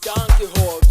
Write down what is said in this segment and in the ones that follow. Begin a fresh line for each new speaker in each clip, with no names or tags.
Donkey Hobbs.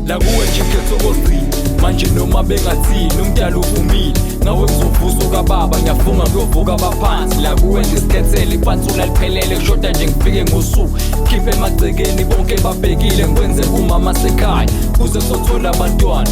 Nakuwe nje khetho koqini manje noma bengathini umdala uvumile ngawe ngizovusa ukababa ngiyafunga ngiyovuka abaphansi la kuwe ngisikhethele ipansula liphelele kushoda nje ngifike ngosuku khiphe emagcekeni bonke babhekile ngikwenze umama sekhaya kuze sothola abantwana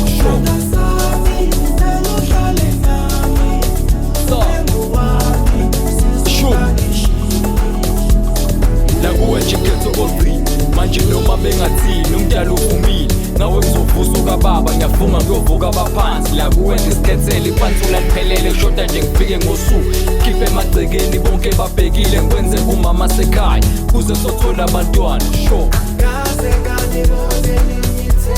nakuwe nje khetho koqini manje noma bengathini umdala uvumile ngawe ngizovusa ukababa ngiyafunga ngiyovuka abaphansi la kuwe ngisikhethele ipansula liphelele kushoda nje ngifike ngosuku khiphe emagcekeni bonke babhekile ngikwenze umama sekhaya kuze sothola abantwana
Kaze kanibone ningithe